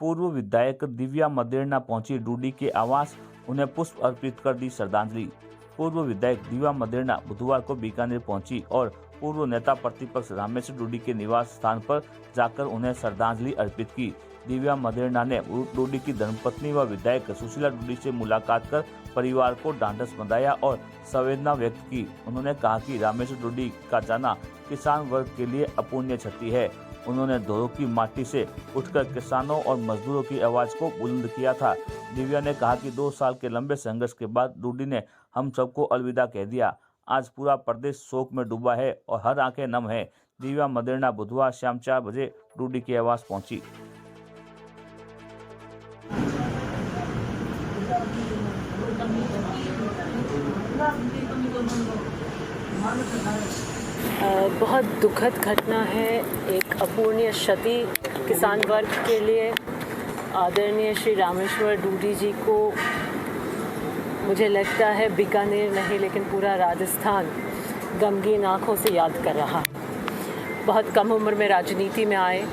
पूर्व विधायक दिव्या मदेरणा पहुंची डूडी के आवास, उन्हें पुष्प अर्पित कर दी श्रद्धांजलि। पूर्व विधायक दिव्या मदेरणा बुधवार को बीकानेर पहुंची और पूर्व नेता प्रतिपक्ष रामेश्वर डूडी के निवास स्थान पर जाकर उन्हें श्रद्धांजलि अर्पित की। दिव्या मदेरणा ने डूडी की धर्मपत्नी व विधायक सुशीला डूडी से मुलाकात कर परिवार को ढांढस बंधाया और संवेदना व्यक्त की। उन्होंने कहा कि रामेश्वर डूडी का जाना किसान वर्ग के लिए अपूर्णीय क्षति है। उन्होंने धोरों की माटी से उठकर किसानों और मजदूरों की आवाज को बुलंद किया था। दिव्या ने कहा कि 2 साल के लंबे संघर्ष के बाद डूडी ने हम सबको अलविदा कह दिया। आज पूरा प्रदेश शोक में डूबा है और हर आंखें नम है। दिव्या मदेरणा बुधवार शाम 4 बजे डूडी के आवास पहुंची। बहुत दुखद घटना है, एक अपूर्णीय क्षति किसान वर्ग के लिए। आदरणीय श्री रामेश्वर डूडी जी को मुझे लगता है बीकानेर नहीं लेकिन पूरा राजस्थान गमगीन आँखों से याद कर रहा। बहुत कम उम्र में राजनीति में आए,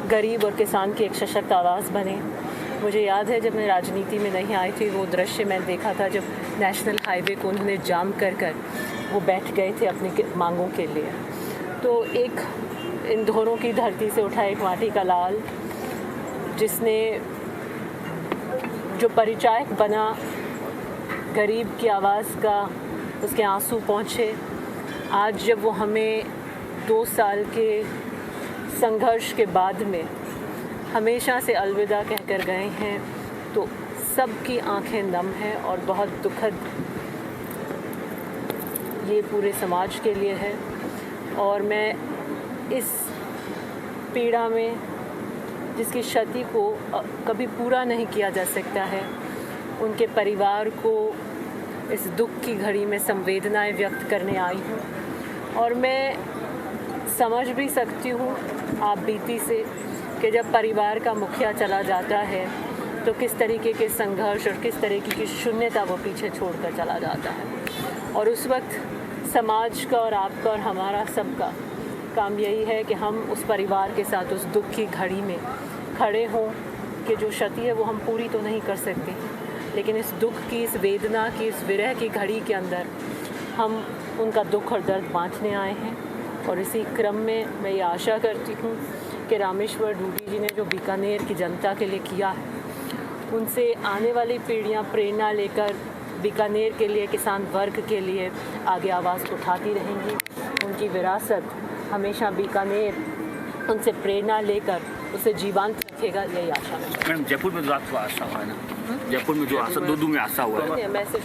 गरीब और किसान की एक सशक्त आवाज़ बने। मुझे याद है जब मैं राजनीति में नहीं आई थी, वो दृश्य मैंने देखा था जब नेशनल हाईवे को उन्होंने जाम कर वो बैठ गए थे अपनी मांगों के लिए। तो एक इन धोरों की धरती से उठा एक माटी का लाल, जिसने जो परिचायक बना गरीब की आवाज़ का, उसके आंसू पहुँचे। आज जब वो हमें 2 साल के संघर्ष के बाद में हमेशा से अलविदा कहकर गए हैं, तो सबकी आंखें नम हैं और बहुत दुखद ये पूरे समाज के लिए है। और मैं इस पीड़ा में जिसकी क्षति को कभी पूरा नहीं किया जा सकता है, उनके परिवार को इस दुख की घड़ी में संवेदनाएं व्यक्त करने आई हूँ। और मैं समझ भी सकती हूँ आप बीती से कि जब परिवार का मुखिया चला जाता है तो किस तरीके के संघर्ष और किस तरीके की शून्यता वो पीछे छोड़कर चला जाता है। और उस वक्त समाज का और आपका और हमारा सबका काम यही है कि हम उस परिवार के साथ उस दुख की घड़ी में खड़े हों कि जो क्षति है वो हम पूरी तो नहीं कर सकते, लेकिन इस दुख की, इस वेदना की, इस विरह की घड़ी के अंदर हम उनका दुख और दर्द बांटने आए हैं। और इसी क्रम में मैं ये आशा करती हूँ कि रामेश्वर डूडी जी ने जो बीकानेर की जनता के लिए किया है, उनसे आने वाली पीढ़ियाँ प्रेरणा लेकर बीकानेर के लिए, किसान वर्ग के लिए आगे आवाज़ उठाती रहेंगी। उनकी विरासत हमेशा बीकानेर उनसे प्रेरणा लेकर उसे जीवंत रखेगा, यही आशा है। मैम, जयपुर में जो हादसा हुआ है ना, जयपुर में जो हादसा 2 में हादसा हुआ है, मैं सिर्फ